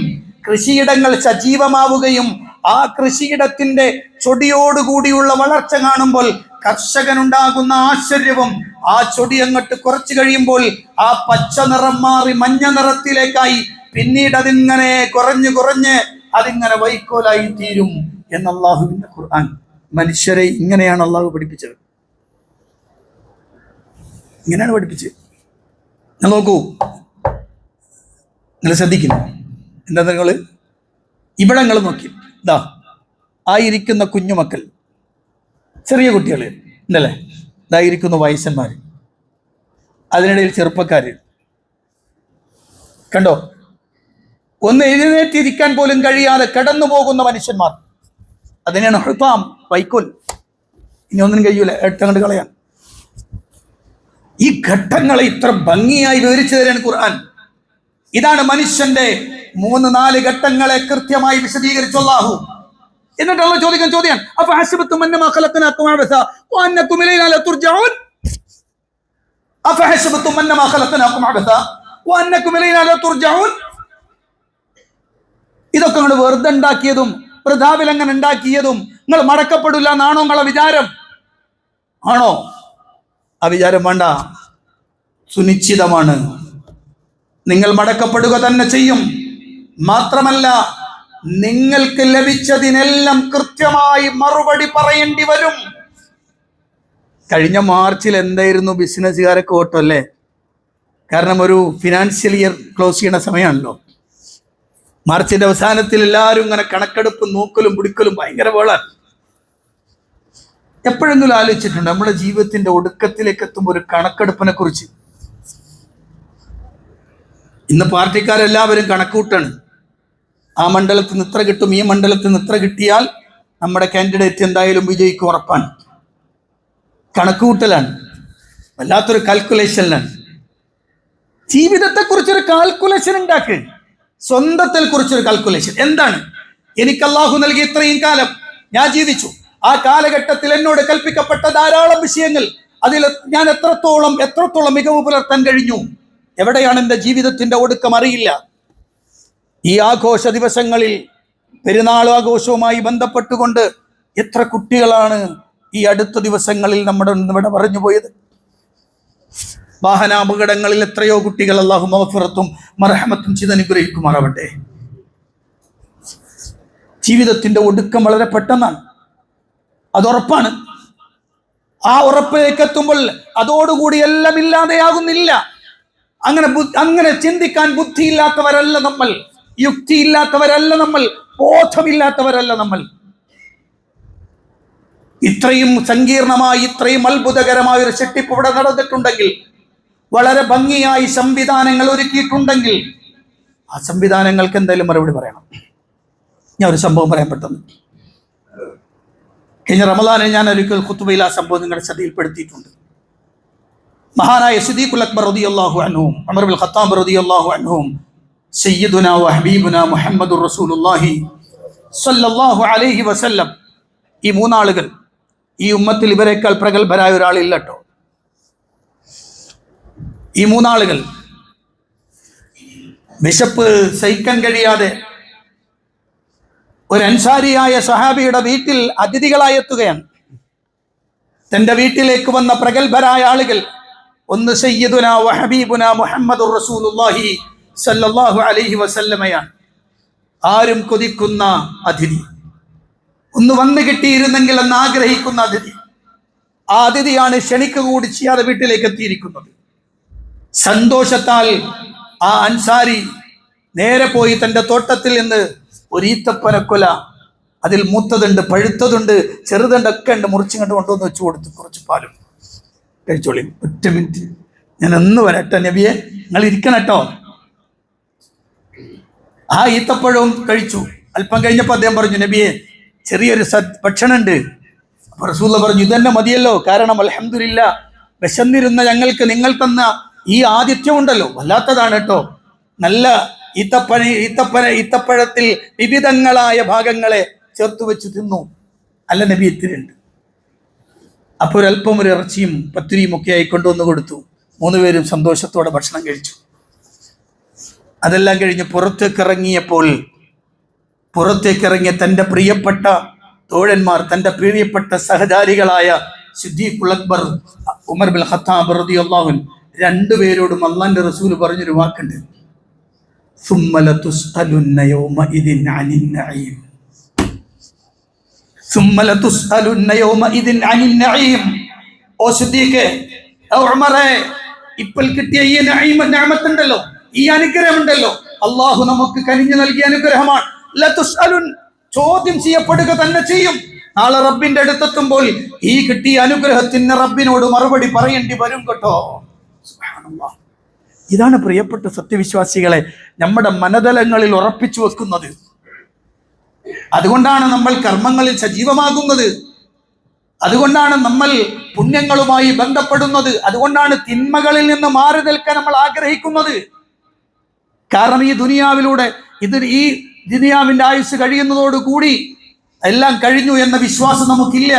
കൃഷിയിടങ്ങൾ സജീവമാവുകയും ആ കൃഷിയിടത്തിന്റെ ചൊടിയോടുകൂടിയുള്ള വളർച്ച കാണുമ്പോൾ കർഷകനുണ്ടാകുന്ന ആശ്ചര്യവും, ആ ചൊടി അങ്ങോട്ട് കുറച്ചു കഴിയുമ്പോൾ ആ പച്ച നിറം മാറി മഞ്ഞ നിറത്തിലേക്കായി, പിന്നീട് അതിങ്ങനെ കുറഞ്ഞ് അതിങ്ങനെ വൈക്കോലായി തീരും എന്ന് അള്ളാഹുവിന്റെ ഖുർആൻ. മനുഷ്യരെ ഇങ്ങനെയാണ് അള്ളാഹു പഠിപ്പിച്ചത്, ഇങ്ങനെയാണ് പഠിപ്പിച്ചത്. നിങ്ങൾ നോക്കൂ, നിങ്ങൾ ശ്രദ്ധിക്കുന്നു. എന്താ നിങ്ങൾ ഇവിടെ നിങ്ങൾ നോക്കി, ഇതാ ആയിരിക്കുന്ന കുഞ്ഞുമക്കൾ, ചെറിയ കുട്ടികൾ ഉണ്ടല്ലേ, ഇതായിരിക്കുന്ന വയസ്സന്മാർ, അതിനിടയിൽ ചെറുപ്പക്കാർ, കണ്ടോ, ഒന്ന് എഴുന്നേറ്റിരിക്കാൻ പോലും കഴിയാതെ കടന്നു പോകുന്ന മനുഷ്യന്മാർ, അതിനെയാണ് ഹുതാം, വൈക്കോൽ. ഇനി ഒന്നിനും കഴിയൂല, എടുത്തങ്ങോട്ട് കളയാൻ. ഈ ഘട്ടങ്ങളെ ഇത്ര ഭംഗിയായി വിവരിച്ചു തരാൻ ഖുർആൻ. ഇതാണ് മനുഷ്യന്റെ 3-4 ഘട്ടങ്ങളെ കൃത്യമായി വിശദീകരിച്ചു അല്ലാഹു. എന്നിട്ട് അല്ലാഹു ചോദിക്കാൻ ചോദ്യം, അഫഹസിബതും അന്നമാ ഖലഖനാകും അബസ വഅന്നകും ഇലൈനാ ലാ തുർജഊൻ. അഫഹസിബതും അന്നമാ ഖലഖനാകും അബസ വഅന്നകും ഇലൈനാ ലാ തുർജഊൻ. ഇതൊക്കെ നിങ്ങൾ വെറുതെ ഉണ്ടാക്കിയതും വൃഥാവിൽ അങ്ങനെ ഉണ്ടാക്കിയതും നിങ്ങൾ മടക്കപ്പെടില്ല എന്നാണോ നിങ്ങളെ വിചാരം? ആണോ? ആ വിചാരം വേണ്ട. സുനിശ്ചിതമാണ്, നിങ്ങൾ മടക്കപ്പെടുക തന്നെ ചെയ്യും. മാത്രമല്ല, നിങ്ങൾക്ക് ലഭിച്ചതിനെല്ലാം കൃത്യമായി മറുപടി പറയേണ്ടി വരും. കഴിഞ്ഞ മാർച്ചിൽ എന്തായിരുന്നു ബിസിനസ്സുകാരൊക്കെ ഓട്ടം അല്ലേ? കാരണം ഒരു ഫിനാൻഷ്യൽ ഇയർ ക്ലോസ് ചെയ്യുന്ന സമയമാണല്ലോ. മാർച്ചിന്റെ അവസാനത്തിൽ എല്ലാവരും ഇങ്ങനെ കണക്കെടുപ്പും നോക്കലും പിടിക്കലും ഭയങ്കര വേളാണ്. എപ്പോഴെങ്കിലും ആലോചിച്ചിട്ടുണ്ട് നമ്മുടെ ജീവിതത്തിന്റെ ഒടുക്കത്തിലേക്ക് എത്തുമ്പോൾ ഒരു കണക്കെടുപ്പിനെ കുറിച്ച്? ഇന്ന് പാർട്ടിക്കാരെല്ലാവരും കണക്കൂട്ടാണ്. ആ മണ്ഡലത്തിൽ നിന്ന് ഇത്ര കിട്ടും, ഈ മണ്ഡലത്തിൽ നിന്ന് ഇത്ര കിട്ടിയാൽ നമ്മുടെ കാൻഡിഡേറ്റ് എന്തായാലും വിജയിക്കും ഉറപ്പാണ്. കണക്കുകൂട്ടലാണ്, വല്ലാത്തൊരു കാൽക്കുലേഷനിലാണ്. ജീവിതത്തെക്കുറിച്ചൊരു കാൽക്കുലേഷൻ ഉണ്ടാക്കുക, സ്വന്തത്തെ കുറിച്ചൊരു കാൽക്കുലേഷൻ. എന്താണ്? എനിക്ക് അല്ലാഹു നൽകിയ ഇത്രയും കാലം ഞാൻ ജീവിച്ചു, ആ കാലഘട്ടത്തിൽ എന്നോട് കൽപ്പിക്കപ്പെട്ട ധാരാളം വിഷയങ്ങൾ അതിൽ ഞാൻ എത്രത്തോളം മികവ് പുലർത്താൻ കഴിഞ്ഞു, എവിടെയാണ് എൻ്റെ ജീവിതത്തിന്റെ ഒടുക്കം അറിയില്ല. ഈ ആഘോഷ ദിവസങ്ങളിൽ പെരുന്നാൾ ആഘോഷവുമായി ബന്ധപ്പെട്ടുകൊണ്ട് എത്ര കുട്ടികളാണ് ഈ അടുത്ത ദിവസങ്ങളിൽ നമ്മുടെ ഇവിടെ പറഞ്ഞു പോയത്. വാഹനാപകടങ്ങളിൽ എത്രയോ കുട്ടികൾ അല്ലാഹു മഗ്ഫിറത്തും മർഹമത്തും ചെയ്ത് അനുഗ്രഹിക്കുമാറാവട്ടെ. ജീവിതത്തിന്റെ ഒടുക്കം വളരെ പെട്ടെന്നാണ്, അതുറപ്പാണ്. ആ ഉറപ്പിലേക്ക് എത്തുമ്പോൾ അതോടുകൂടി എല്ലാം ഇല്ലാതെയാകുന്നില്ല. അങ്ങനെ ചിന്തിക്കാൻ ബുദ്ധിയില്ലാത്തവരല്ല നമ്മൾ, യുക്തിയില്ലാത്തവരല്ല നമ്മൾ, ബോധമില്ലാത്തവരല്ല നമ്മൾ. ഇത്രയും സങ്കീർണമായി, ഇത്രയും അത്ഭുതകരമായ ഒരു സെട്ടിപ്പ് ഇവിടെ നടന്നിട്ടുണ്ടെങ്കിൽ, വളരെ ഭംഗിയായി സംവിധാനങ്ങൾ ഒരുക്കിയിട്ടുണ്ടെങ്കിൽ, ആ സംവിധാനങ്ങൾക്ക് എന്തായാലും മറുപടി പറയണം. ഞാൻ ഒരു സംഭവം പറയാൻ പെട്ടെന്ന്. കഴിഞ്ഞ റമദാനിൽ ഞാൻ ഒരിക്കൽ ഖുത്ബയിൽ ആ സംഭവം നിങ്ങളുടെ ശ്രദ്ധയിൽപ്പെടുത്തിയിട്ടുണ്ട്. മഹാനായ സിദ്ദീഖുൽ അക്ബർ റളിയല്ലാഹു അൻഹും ഉമർ ഇബ്നുൽ ഖത്താബ് റളിയല്ലാഹു അൻഹും സയ്യിദുനാ വ ഹബീബുനാ മുഹമ്മദുർ റസൂലുള്ളാഹി സ്വല്ലല്ലാഹു അലൈഹി വസല്ലം, ഈ മൂന്നാളുകൾ, ഈ ഉമ്മത്തിൽ ഇവരെക്കാൾ പ്രഗത്ഭരായ ഒരാളില്ല കേട്ടോ. ഈ മൂന്നാളുകൾ വിശപ്പ് സഹിക്കാൻ കഴിയാതെ ഒരു അൻസാരിയായ സഹാബിയുടെ വീട്ടിൽ അതിഥികളായി എത്തുകയാണ്. തന്റെ വീട്ടിലേക്ക് വന്ന പ്രഗത്ഭരായ ആളുകൾ, ഒന്ന് സയ്യിദുനാ വ ഹബീബുനാ മുഹമ്മദുർ റസൂലുള്ളാഹി സ്വല്ലല്ലാഹു അലൈഹി വസല്ലമയാണ്. ആരും കൊതിക്കുന്ന അതിഥി, ഒന്ന് വന്നു കിട്ടിയിരുന്നെങ്കിൽ എന്ന് ആഗ്രഹിക്കുന്ന അതിഥി. ആ അതിഥിയാണ് ക്ഷണിക്ക കൂടി ചെയ്യാതെ വീട്ടിലേക്ക് എത്തിയിരിക്കുന്നത്. സന്തോഷത്താൽ ആ അൻസാരി നേരെ പോയി തന്റെ തോട്ടത്തിൽ നിന്ന് ഒരു ഈത്തപ്പനക്കൊല, അതിൽ മൂത്തതുണ്ട്, പഴുത്തതുണ്ട്, ചെറുതുണ്ടൊക്കെ ഉണ്ട്, മുറിച്ചിങ്ങോട്ട് കൊണ്ടുവന്ന് വെച്ച് കൊടുത്തു. കുറച്ച് പാലും കഴിച്ചോളി, ഒറ്റ മിനിറ്റ് ഞാൻ ഒന്ന് വരട്ടെ നബിയെ, നിങ്ങൾ ഇരിക്കണം കേട്ടോ. ആ ഈത്തപ്പഴവും കഴിച്ചു. അല്പം കഴിഞ്ഞപ്പോൾ അദ്ദേഹം പറഞ്ഞു, നബിയെ ചെറിയൊരു ഭക്ഷണമുണ്ട്. അപ്പൊ റസൂലുള്ളാഹി പറഞ്ഞു, ഇതന്നെ മതിയല്ലോ, കാരണം അൽഹംദുലില്ലാ വിശന്നിരുന്ന ഞങ്ങൾക്ക് നിങ്ങൾ തന്ന ഈ ആതിഥ്യം ഉണ്ടല്ലോ വല്ലാത്തതാണ് കേട്ടോ. നല്ല ഈത്തപ്പഴത്തിൽ വിവിധങ്ങളായ ഭാഗങ്ങളെ ചേർത്ത് വെച്ച് തിന്നു. അല്ല നബി, ഇത്തിരിയുണ്ട്. അപ്പോൾ ഒരല്പം ഒരു ഇറച്ചിയും പത്തിരിയും ഒക്കെ ആയി കൊണ്ടുവന്ന് കൊടുത്തു. മൂന്നുപേരും സന്തോഷത്തോടെ ഭക്ഷണം കഴിച്ചു. അതെല്ലാം കഴിഞ്ഞ് പുറത്തേക്കിറങ്ങിയ തൻ്റെ പ്രിയപ്പെട്ട തോഴന്മാർ, തൻ്റെ പ്രിയപ്പെട്ട സഹചാരികളായ സിദ്ദീഖുൽ അക്ബർ ഉമർ ഇബ്നുൽ ഖത്താബ് റളിയല്ലാഹു അൻഹു രണ്ടുപേരോടും അല്ലാഹുവിന്റെ റസൂൽ പറഞ്ഞൊരു വാക്കുണ്ട്, ثم لتسألن يومئذ عن النعيم. ثم لتسألن يومئذ عن النعيم. ഓ സിദ്ദീഖേ, ഓ ഉമറേ, ഇപ്പോൾ കിട്ടിയ ഈ നിഅമത്തുണ്ടല്ലോ, ഈ അനുഗ്രഹമുണ്ടല്ലോ, അല്ലാഹു നമുക്ക് കനിഞ്ഞു നൽകിയ അനുഗ്രഹമാണ്. ലതുസ്അലുൻ, ചോദ്യം ചെയ്യപ്പെടുക തന്നെ ചെയ്യും. നാളെ റബ്ബിന്റെ അടുത്തെത്തുമ്പോൾ ഈ കിട്ടിയ അനുഗ്രഹത്തിന് റബ്ബിനോട് മറുപടി പറയേണ്ടി വരും കേട്ടോ. സുബ്ഹാനല്ലാഹ്. ഇതാണ് പ്രിയപ്പെട്ട സത്യവിശ്വാസികളെ നമ്മുടെ മനതലങ്ങളിൽ ഉറപ്പിച്ചു വെക്കുന്നത്. അതുകൊണ്ടാണ് നമ്മൾ കർമ്മങ്ങളിൽ സജീവമാകുന്നത്, അതുകൊണ്ടാണ് നമ്മൾ പുണ്യങ്ങളുമായി ബന്ധപ്പെടുന്നത്, അതുകൊണ്ടാണ് തിന്മകളിൽ നിന്ന് മാറി നിൽക്കാൻ നമ്മൾ ആഗ്രഹിക്കുന്നത്. കാരണം ഈ ദുനിയാവിലൂടെ ഈ ദുനിയാവിന്റെ ആയുസ് കഴിയുന്നതോടുകൂടി എല്ലാം കഴിഞ്ഞു എന്ന വിശ്വാസം നമുക്കില്ല.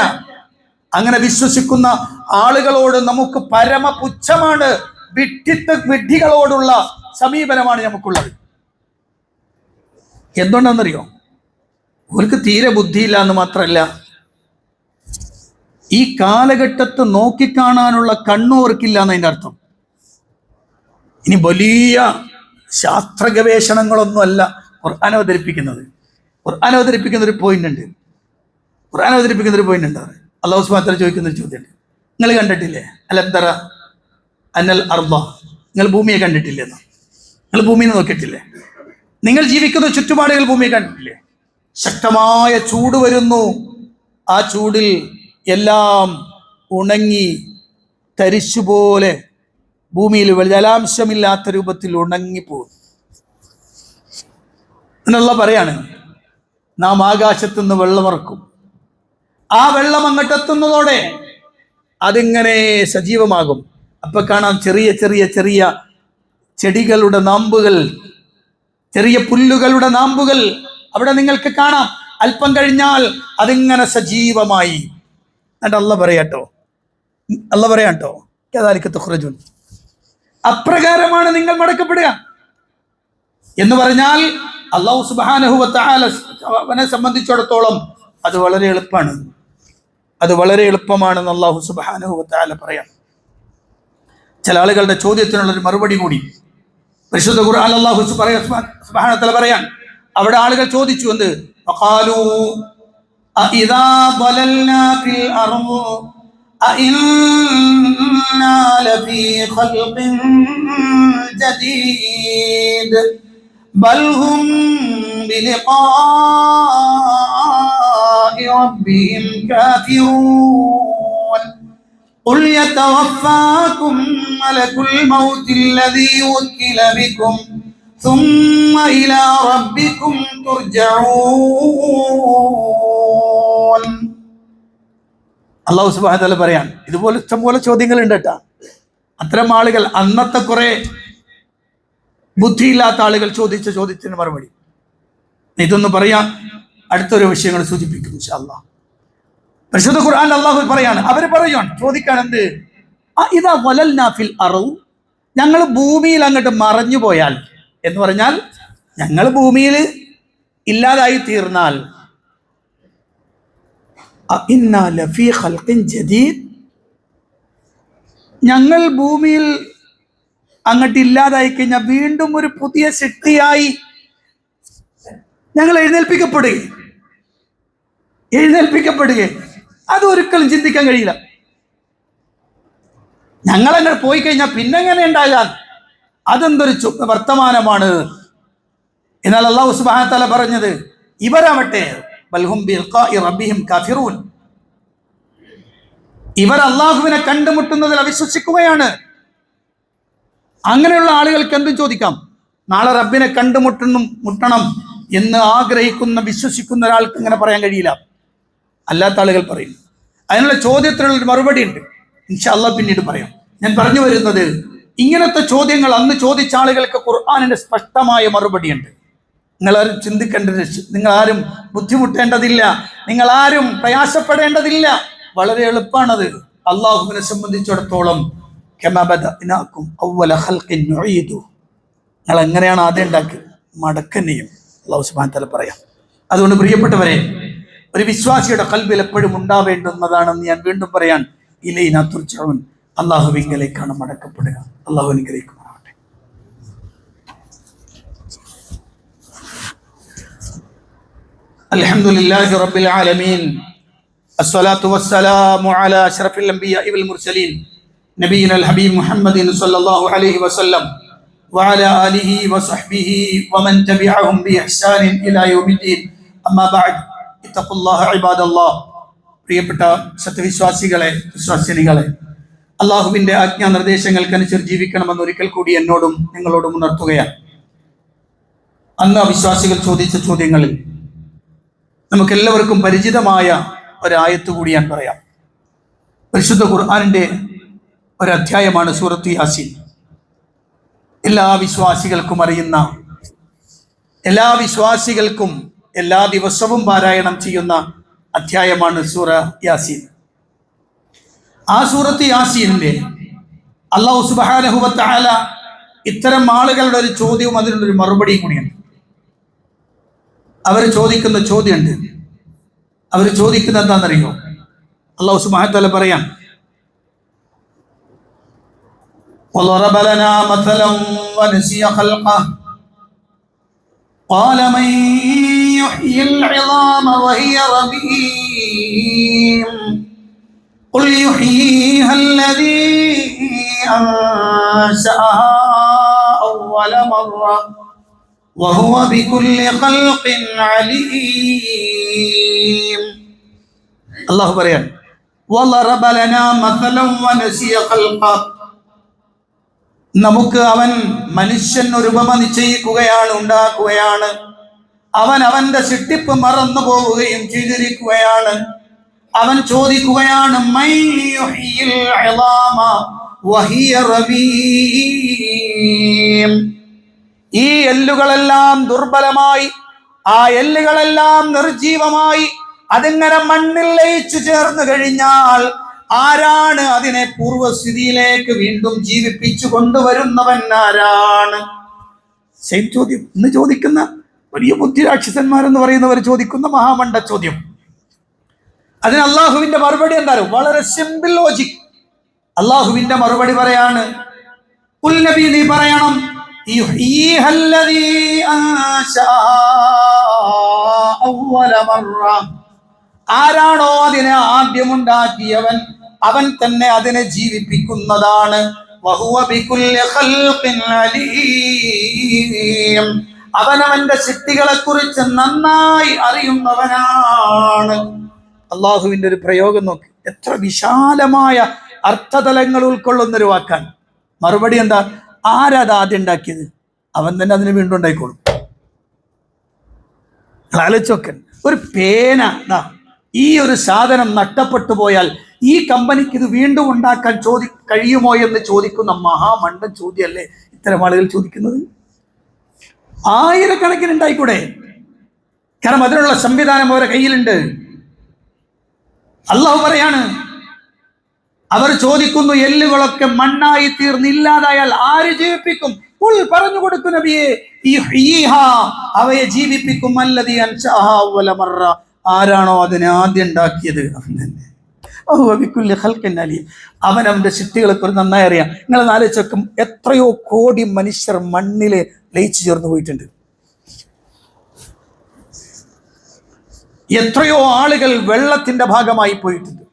അങ്ങനെ വിശ്വസിക്കുന്ന ആളുകളോട് നമുക്ക് പരമപുച്ഛമാണ്, വിഡ്ഢികളോടുള്ള സമീപനമാണ് നമുക്കുള്ളത്. എന്തുകൊണ്ടാണെന്നറിയോ? അവർക്ക് തീരെ ബുദ്ധിയില്ല എന്ന് മാത്രമല്ല, ഈ കാലഘട്ടത്ത് നോക്കിക്കാണാനുള്ള കണ്ണുവർക്കില്ല എന്നതിൻ്റെ അർത്ഥം. ഇനി വലിയ ശാസ്ത്ര ഗവേഷണങ്ങളൊന്നും അല്ല ഖുർആൻ അവതരിപ്പിക്കുന്നത്. ഖുർആൻ അവതരിപ്പിക്കുന്ന ഒരു പോയിന്റ് ഉണ്ട്. അല്ലാഹു സുബ്ഹാനഹു വ തആല ചോദിക്കുന്ന ഒരു ചോദ്യമുണ്ട്. നിങ്ങൾ കണ്ടിട്ടില്ലേ? അലം തറ അന്നൽ അർള, നിങ്ങൾ ഭൂമിയെ കണ്ടിട്ടില്ലേ? നിങ്ങൾ ഭൂമിയെ നോക്കിയിട്ടില്ലേ? നിങ്ങൾ ജീവിക്കുന്ന ചുറ്റുപാടുകൾ ഭൂമിയെ കണ്ടിട്ടില്ലേ? ശക്തമായ ചൂട് വരുന്നു. ആ ചൂടിൽ എല്ലാം ഉണങ്ങി തരിശുപോലെ ഭൂമിയിൽ ജലാംശമില്ലാത്ത രൂപത്തിൽ ഉണങ്ങിപ്പോകും. എന്നുള്ള പറയാണ്, നാം ആകാശത്തുനിന്ന് വെള്ളമിറക്കും. ആ വെള്ളം അങ്ങോട്ടെത്തുന്നതോടെ അതിങ്ങനെ സജീവമാകും. അപ്പൊ കാണാം ചെറിയ ചെറിയ ചെറിയ ചെടികളുടെ നാമ്പുകൾ, ചെറിയ പുല്ലുകളുടെ നാമ്പുകൾ അവിടെ നിങ്ങൾക്ക് കാണാം. അല്പം കഴിഞ്ഞാൽ അതിങ്ങനെ സജീവമായി. എന്നിട്ട് അല്ലാഹ് പറയാട്ടോ, അള്ളാഹ് പറയാം കേട്ടോ, കദാലിക തുഖ്റജൂൻ, അപ്രകാരമാണ് നിങ്ങൾ മടക്കപ്പെടുക എന്ന് പറഞ്ഞാൽ അല്ലാഹു സുബ്ഹാനഹു വ തആല അവനെ സംബന്ധിച്ചിടത്തോളം അത് വളരെ എളുപ്പമാണ്, അത് വളരെ എളുപ്പമാണെന്ന് അല്ലാഹു സുബ്ഹാനഹു വ തആല പറയാം. ചില ആളുകളുടെ ചോദ്യത്തിനുള്ളൊരു മറുപടി കൂടി പരിശുദ്ധ ഖുർആൻ അല്ലാഹു സുബ്ഹാനഹു വ തആല പറയാൻ, അവിടെ ആളുകൾ ചോദിച്ചു എന്ത്, വഖാലൂ അഇദാ ളലൽനാ ഫിൽ അർള് അഇന്നാ ലഫീ ഖൽഖിൻ ജദീദ് ബൽ ഹും ബിലിഖാഇ റബ്ബിഹിം കാഫിറൂൻ ഖുൽ യതവഫാകും മലകുൽ മൗതി അല്ലദീ വക്കില ബികും ثم إلى ربكم ترجعون. അല്ലാഹു സുബ്ഹാനഹു വ തആല പറയാൻ, ഇതുപോലെ ഇഷ്ടംപോലെ ചോദ്യങ്ങൾ ഉണ്ട് കേട്ടാ. അത്തരം ആളുകൾ, അന്നത്തെ കുറെ ബുദ്ധിയില്ലാത്ത ആളുകൾ ചോദിച്ച ചോദ്യത്തിന് മറുപടി ഇതൊന്ന് പറയാം. അടുത്തൊരു വിഷയങ്ങൾ സൂചിപ്പിക്കും ഇൻഷാ അല്ലാഹ്. പരിശുദ്ധ ഖുർആൻ അല്ലാഹു പറയാണ്, അവര് പറയാണ്, ചോദിക്കാൻ എന്ത്, ഇദാ വലൽനാ ഫിൽ അർള്, ഞങ്ങൾ ഭൂമിയിൽ അങ്ങോട്ട് മറഞ്ഞു പോയാൽ എന്ന് പറഞ്ഞാൽ ഞങ്ങൾ ഭൂമിയിൽ ഇല്ലാതായി തീർന്നാൽ, ഇന്നാ ലഫീ ഖൽഖിൻ ജദീദ്, ഞങ്ങൾ ഭൂമിയിൽ അങ്ങോട്ട് ഇല്ലാതായി കഴിഞ്ഞാൽ വീണ്ടും ഒരു പുതിയ സൃഷ്ടിയായി ഞങ്ങൾ എഴുന്നേൽപ്പിക്കപ്പെടുക, അതൊരിക്കലും ചിന്തിക്കാൻ കഴിയില്ല. ഞങ്ങളങ്ങനെ പോയി കഴിഞ്ഞാൽ പിന്നെ എങ്ങനെ ഉണ്ടാകാൻ, അതെന്തൊരു വർത്തമാനമാണ്. എന്നാൽ അല്ലാഹു സുബ്ഹാനഹു വ തആല പറഞ്ഞത്, ഇവരാവട്ടെ ബൽഹും ബിലിഖാഇ റബ്ബിഹിം കാഫിറൂൻ, ഇവർ അല്ലാഹുവിനെ കണ്ടുമുട്ടുന്നതിൽ അവിശ്വസിക്കുകയാണ്. അങ്ങനെയുള്ള ആളുകൾക്ക് എന്തും ചോദിക്കാം. നാളെ റബ്ബിനെ മുട്ടണം എന്ന് ആഗ്രഹിക്കുന്ന വിശ്വസിക്കുന്ന ഒരാൾക്ക് ഇങ്ങനെ പറയാൻ കഴിയില്ല. അല്ലാത്ത ആളുകൾ പറയും. അതിനുള്ള ചോദ്യത്തിനുള്ളൊരു മറുപടി ഉണ്ട്, ഇൻഷാ അല്ലാഹ് പിന്നീട് പറയാം. ഞാൻ പറഞ്ഞു വരുന്നത്, ഇങ്ങനത്തെ ചോദ്യങ്ങൾ അന്ന് ചോദിച്ച ആളുകൾക്ക് ഖുർആനിന്റെ സ്പഷ്ടമായ മറുപടി ഉണ്ട്. നിങ്ങളാരും ചിന്തിക്കേണ്ടത്, നിങ്ങളാരും ബുദ്ധിമുട്ടേണ്ടതില്ല, നിങ്ങളാരും പ്രയാസപ്പെടേണ്ടതില്ല. വളരെ എളുപ്പമാണത്. അള്ളാഹുവിനെ സംബന്ധിച്ചിടത്തോളം കമാ ബദഅനാകും അവ്വല ഖൽഖിൻ നുഈദു, നിങ്ങൾ എങ്ങനെയാണ് ആദ്യം ഉണ്ടാക്കി മടക്കന്നെയും അല്ലാഹു സുബ്ഹാനഹു വ തആല പറയാം. അതുകൊണ്ട് പ്രിയപ്പെട്ടവരെ, ഒരു വിശ്വാസിയുടെ ഖൽബിൽ എപ്പോഴും ഉണ്ടാവേണ്ടുന്നതാണെന്ന് ഞാൻ വീണ്ടും പറയാൻ, ഇലൈനാ തുർജഊൻ, അല്ലാഹുവിങ്കലേക്കാണ് മടക്കപ്പെടുക. അല്ലാഹു അനുഗ്രഹിക്കുമാറാകട്ടെ. അൽഹംദുലില്ലാഹി റബ്ബിൽ ആലമീൻ, അസ്സലാത്തു വസ്സലാമു അലാ അശ്റഫിൽ അംബിയാഇ വൽ മുർസലീൻ നബിയിനൽ ഹബീബ് മുഹമ്മദിൻ സ്വല്ലല്ലാഹു അലൈഹി വസല്ലം വഅലാ ആലിഹി വസഹ്ബിഹി വമൻ തബിഅഹും ബിഇഹ്സാനിൻ ഇലാ യൗമിദ്ദീൻ. അമ്മാ ബഅദ്, ഇത്തഖുല്ലാഹ ഇബാദല്ലാഹ്. പ്രിയപ്പെട്ട സത്യവിശ്വാസികളെ, വിശ്വാസിനികളെ, അള്ളാഹുവിൻ്റെ ആജ്ഞാനിർദ്ദേശങ്ങൾക്കനുസരിച്ച് ജീവിക്കണമെന്ന് ഒരിക്കൽ കൂടി എന്നോടും നിങ്ങളോടും ഉണർത്തുകയാണ്. അന്ന് അവിശ്വാസികൾ ചോദിച്ച ചോദ്യങ്ങളിൽ നമുക്കെല്ലാവർക്കും പരിചിതമായ ഒരായത്ത് കൂടി ഞാൻ പറയാം. പരിശുദ്ധ ഖുർആനിൻ്റെ ഒരധ്യായമാണ് സൂറത്ത് യാസീൻ. എല്ലാ വിശ്വാസികൾക്കും അറിയുന്ന, എല്ലാ വിശ്വാസികൾക്കും എല്ലാ ദിവസവും പാരായണം ചെയ്യുന്ന അധ്യായമാണ് സൂറ യാസീൻ. ആ സൂറത്ത് യാസീനിന്റെ അല്ലാഹു സുബ്ഹാനഹു വ തആല ഇത്തരം ആളുകളുടെ ഒരു ചോദ്യവും അതിനുള്ളൊരു മറുപടിയും കൂടിയാണ്. അവർ ചോദിക്കുന്ന ചോദ്യമുണ്ട്. അവർ ചോദിക്കുന്നത് എന്താണെന്നറിയോ? അല്ലാഹു സുബ്ഹാനഹു വ തആല പറയാം, وضرب لنا مثلا ونسي خلقه قال من يحيي العظام وهي رميم قل يحييها الذي أنشأها أول مرة وهو بكل خلق عليم. الله പറയാൻ, وضرب لنا مثلا ونسي خلقه, നമുക്ക് അവൻ മനുഷ്യൻ ഒരു ഉപമ നിശ്ചയിക്കുകയാണ്, ഉണ്ടാക്കുകയാണ്. അവൻ അവന്റെ സൃഷ്ടിപ്പ് മറന്നു പോവുകയും ചെയ്തിരിക്കുകയാണ്. അവൻ ചോദിക്കുകയാണ്, മൻ യുഹ്യിൽ ഇളാമ വഹിയ റമീം, ഈ എല്ലുകളെല്ലാം ദുർബലമായി, ആ എല്ലുകളെല്ലാം നിർജീവമായി അതിങ്ങനെ മണ്ണിൽ ലയിച്ചു ചേർന്ന് കഴിഞ്ഞാൽ ആരാണ് അതിനെ പൂർവ്വസ്ഥിതിയിലേക്ക് വീണ്ടും ജീവിപ്പിച്ചു കൊണ്ടുവരുന്നവൻ ആരാണ്? സെയിം ചോദ്യം ഇന്ന് ചോദിക്കുന്ന വലിയ ബുദ്ധിരാക്ഷസന്മാരെന്ന് പറയുന്നവർ ചോദിക്കുന്ന മഹാമണ്ഡ ചോദ്യം. അതിന് അള്ളാഹുവിന്റെ മറുപടി എന്തായാലും വളരെ സിമ്പിൾ ലോജിക്. അള്ളാഹുവിന്റെ മറുപടി പറയാണ്, ഖുൽ നബി നീ പറയണം, ആരാണോ അതിനെ ആദ്യമുണ്ടാക്കിയവൻ അവൻ തന്നെ അതിനെ ജീവിപ്പിക്കുന്നതാണ്. അവനവന്റെ സൃഷ്ടികളെ കുറിച്ച് നന്നായി അറിയുന്നവനാണ്. അള്ളാഹുവിന്റെ ഒരു പ്രയോഗം നോക്കി, എത്ര വിശാലമായ അർത്ഥതലങ്ങൾ ഉൾക്കൊള്ളുന്നൊരു വാക്കാണ്. മറുപടി എന്താ? ആരത് ആദ്യം ഉണ്ടാക്കിയത് അവൻ തന്നെ അതിന് വീണ്ടും ഉണ്ടായിക്കോളും. ആലോചിച്ചോക്കൻ, ഒരു പേന, ഈ ഒരു സാധനം നഷ്ടപ്പെട്ടു പോയാൽ ഈ കമ്പനിക്ക് ഇത് വീണ്ടും ഉണ്ടാക്കാൻ കഴിയുമോ എന്ന് ചോദിക്കുന്ന മഹാമണ്ഡൻ ചോദ്യമല്ലേ ഇത്തരം ആളുകൾ ചോദിക്കുന്നത്? ആയിരക്കണക്കിന് ഉണ്ടായിക്കൂടെ? കാരണം അതിനുള്ള സംവിധാനം അവരുടെ കയ്യിലുണ്ട്. അള്ളാഹു പറയാണ്, അവർ ചോദിക്കുന്നു, എല്ലുകളൊക്കെ മണ്ണായി തീർന്നില്ലാതായാൽ ആര് ജീവിപ്പിക്കും? പറഞ്ഞു കൊടുക്കും നബിയെ, അവയെ ജീവിപ്പിക്കും. ആരാണോ അതിനെ ആദ്യം ഉണ്ടാക്കിയത് അവൻ തന്നെ. അവൻ അവന്റെ സൃഷ്ടികളെ കുറിച്ച് നന്നായി അറിയാം. നിങ്ങൾ ആലോചിച്ചേക്കും, എത്രയോ കോടി മനുഷ്യർ മണ്ണില് ലയിച്ചു ചേർന്ന് പോയിട്ടുണ്ട്. എത്രയോ ആളുകൾ വെള്ളത്തിന്റെ ഭാഗമായി പോയിട്ടുണ്ട്.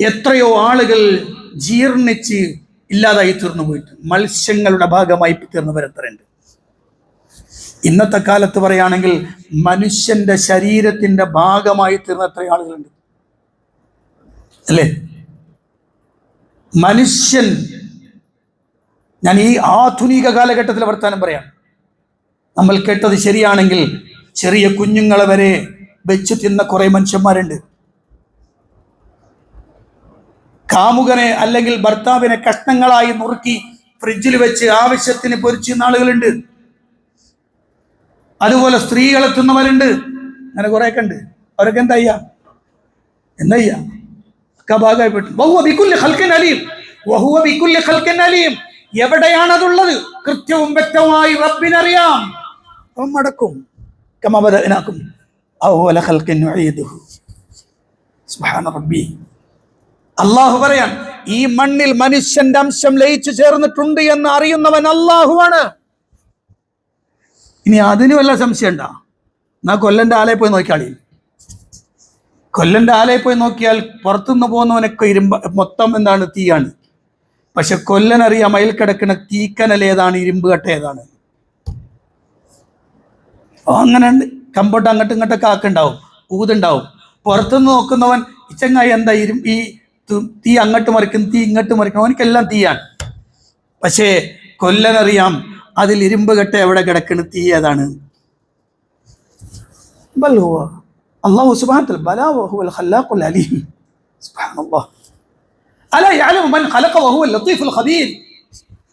എത്രയോ ആളുകൾ ജീർണിച്ച് ഇല്ലാതായി തീർന്നു പോയിട്ടുണ്ട്. മത്സ്യങ്ങളുടെ ഭാഗമായി തീർന്നവരെത്രയുണ്ട്. ഇന്നത്തെ കാലത്ത് പറയുകയാണെങ്കിൽ മനുഷ്യന്റെ ശരീരത്തിന്റെ ഭാഗമായി തീർന്ന എത്ര ആളുകളുണ്ട് അല്ലേ? മനുഷ്യൻ, ഞാൻ ഈ ആധുനിക കാലഘട്ടത്തിൽ വർത്താനം പറയാം. നമ്മൾ കേട്ടത് ശരിയാണെങ്കിൽ ചെറിയ കുഞ്ഞുങ്ങളെ വരെ വെച്ച് തിന്ന കുറെ മനുഷ്യന്മാരുണ്ട്. കാമുകനെ അല്ലെങ്കിൽ ഭർത്താവിനെ കഷ്ണങ്ങളായി നുറുക്കി ഫ്രിഡ്ജിൽ വെച്ച് ആവശ്യത്തിന് പൊരിച്ചുന്ന ആളുകളുണ്ട്. അതുപോലെ സ്ത്രീകളെ തിന്നവരുണ്ട്. അങ്ങനെ കുറെയൊക്കെ ഉണ്ട്. അവരൊക്കെ എന്താ ഒക്കെ ഭാഗമായിപ്പെട്ടു. എവിടെയാണതുള്ളത്? കൃത്യവും വ്യക്തമായി റബ്ബിനറിയാം. മടക്കും അള്ളാഹു പറയാൻ, ഈ മണ്ണിൽ മനുഷ്യന്റെ അംശം ലയിച്ചു ചേർന്നിട്ടുണ്ട് എന്ന് അറിയുന്നവൻ അള്ളാഹുവാണ്. ഇനി അതിന് വല്ല സംശയം ഉണ്ടാ? എന്നാ കൊല്ലന്റെ ആലയിൽ പോയി നോക്കിയാളി. കൊല്ലന്റെ ആലയിൽ പോയി നോക്കിയാൽ പുറത്തുനിന്ന് പോകുന്നവനൊക്കെ മൊത്തം എന്താണ്? തീയാണ്. പക്ഷെ കൊല്ലനറിയാം അതിൽ കിടക്കുന്ന തീക്കനൽ ഏതാണ്, ഇരുമ്പ് കട്ട ഏതാണ്. അങ്ങനെ ഉണ്ട്. കമ്പോട്ട് അങ്ങോട്ടും ഇങ്ങോട്ടൊക്കെ ആക്കുണ്ടാവും, ഊതുണ്ടാവും. പുറത്തുനിന്ന് നോക്കുന്നവൻ ഈ ചങ്ങായി എന്താ ഈ തീ അങ്ങോട്ട് മറിക്കുന്നു, തീ ഇങ്ങോട്ട് മറിക്കണം, അവനിക്കെല്ലാം തീയാണ്. പക്ഷേ കൊല്ലനറിയാം അതിൽ ഇരുമ്പ് കെട്ട എവിടെ കിടക്കണ്, തീ ഏതാണ്. അല്ലാഹു സുബ്ഹാനഹു ബലാ വഹുവൽ ഖല്ലാഖുൽ അലീം. സുബ്ഹാനല്ലാഹ്. അലാ യഅലമു മൻ ഖലഖ വഹുവൽ ലത്തീഫുൽ ഖബീർ.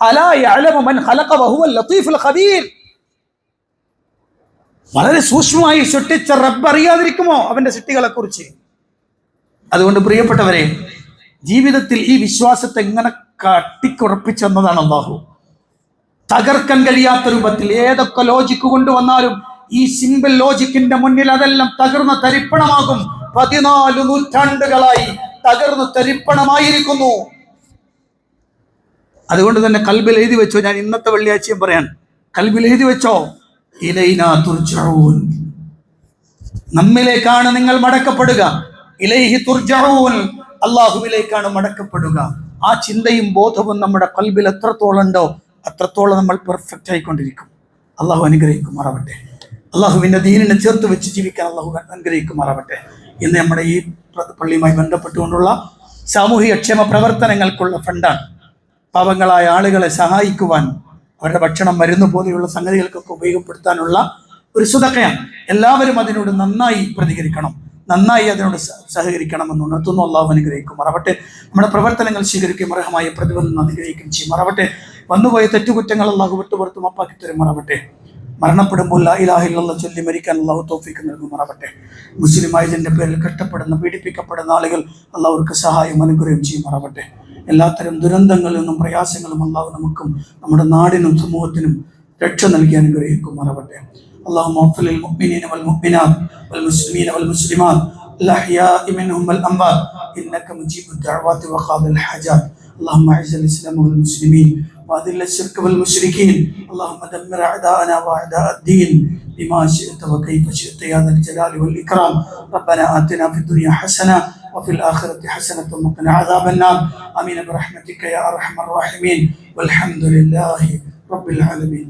അലാ യഅലമു മൻ ഖലഖ വഹുവൽ ലത്തീഫുൽ ഖബീർ. വളരെ സൂക്ഷ്മമായി സൃഷ്ടിച്ച റബ്ബ് അറിയാതിരിക്കുമോ അവന്റെ സൃഷ്ടികളെ കുറിച്ച്? അതുകൊണ്ട് പ്രിയപ്പെട്ടവരെ, ജീവിതത്തിൽ ഈ വിശ്വാസത്തെ എങ്ങനെ കട്ടിക്കുറപ്പിച്ചെന്നതാണ് അല്ലാഹു. തകർക്കാൻ കഴിയാത്ത രൂപത്തിൽ ഏതൊക്കെ ലോജിക്ക് കൊണ്ടുവന്നാലും ഈ സിമ്പിൾ ലോജിക്കിന്റെ മുന്നിൽ അതെല്ലാം തകർന്ന് തരിപ്പണമാകും. 14 നൂറ്റാണ്ടുകളായി തകർന്ന് തരിപ്പണമായിരിക്കുന്നു. അതുകൊണ്ട് തന്നെ കൽബിൽ എഴുതി വെച്ചോ. ഞാൻ ഇന്നത്തെ വെള്ളിയാഴ്ചയും പറയാൻ, കൽബിൽ എഴുതി വെച്ചോ, ഇലൈനാ തുർജഊൻ, നമ്മിലേക്കാണ് നിങ്ങൾ മടക്കപ്പെടുക. ഇലൈഹി തുർജഊൻ, അല്ലാഹുവിലേക്കാണ് മടക്കപ്പെടുക. ആ ചിന്തയും ബോധവും നമ്മുടെ കൽബിൽ എത്രത്തോളം ഉണ്ടോ അത്രത്തോളം നമ്മൾ പെർഫെക്റ്റ് ആയിക്കൊണ്ടിരിക്കും. അള്ളാഹു അനുഗ്രഹിക്കുമാറാവട്ടെ. അള്ളാഹുവിൻ്റെ ദീനിനെ ചേർത്ത് വെച്ച് ജീവിക്കാൻ അള്ളാഹു അനുഗ്രഹിക്കുമാറാവട്ടെ. ഇന്ന് നമ്മുടെ ഈ പള്ളിയുമായി ബന്ധപ്പെട്ടുകൊണ്ടുള്ള സാമൂഹിക ക്ഷേമ പ്രവർത്തനങ്ങൾക്കുള്ള ഫണ്ടാണ്. പാവങ്ങളായ ആളുകളെ സഹായിക്കുവാൻ, അവരുടെ ഭക്ഷണം, മരുന്ന് പോലെയുള്ള സംഗതികൾക്കൊക്കെ ഉപയോഗപ്പെടുത്താനുള്ള ഒരു സുദഖയാണ്. എല്ലാവരും അതിനോട് നന്നായി പ്രതികരിക്കണം, നന്നായി അതിനോട് സഹകരിക്കണമെന്ന് ഉണർത്തുന്നു. അള്ളാഹു അനുഗ്രഹിക്കുമാറാവട്ടെ. നമ്മുടെ പ്രവർത്തനങ്ങൾ സ്വീകരിക്കുകയും അർഹമായ പ്രതിഫലം അനുഗ്രഹിക്കുകയും ചെയ്യുമാറാവട്ടെ. വന്നുപോയ തെറ്റുകുറ്റങ്ങൾ അള്ളാഹു വിട്ടുപുറത്ത് മാപ്പാക്കി തരുമാറാവട്ടെ. മരണപ്പെടുമ്പോൾ ലാ ഇലാഹ ഇല്ലല്ലാഹ് ചൊല്ലി മരിക്കാൻ അള്ളാഹു തൗഫീഖ് നൽകുമാറാവട്ടെ. മുസ്ലിമായതിൻ്റെ പേരിൽ കഷ്ടപ്പെടുന്ന പീഡിപ്പിക്കപ്പെടുന്ന ആളുകൾ അള്ളാഹു അവർക്ക് സഹായം അനുഗ്രഹം ചെയ്യുമാറാവട്ടെ. എല്ലാത്തരം ദുരന്തങ്ങളിൽ നിന്നും പ്രയാസങ്ങളും അള്ളാഹു നമുക്കും നമ്മുടെ നാടിനും സമൂഹത്തിനും രക്ഷ നൽകി അനുഗ്രഹിക്കുമാറാവട്ടെ. اللهم اغفر للمؤمنين والمؤمنات والمسلمين والمسلمات الأحياء منهم والأموات إنك مجيب الدعوات وقاضي الحاجات. اللهم أعز الإسلام والمسلمين وأذل الشرك والمشركين. اللهم دمر أعداءنا وأعداء الدين بما شئت وكيف شئت يا ذا الجلال والإكرام. ربنا آتنا في الدنيا حسنة وفي الآخرة حسنة وقنا عذاب النار. آمين برحمتك يا أرحم الراحمين والحمد لله رب العالمين.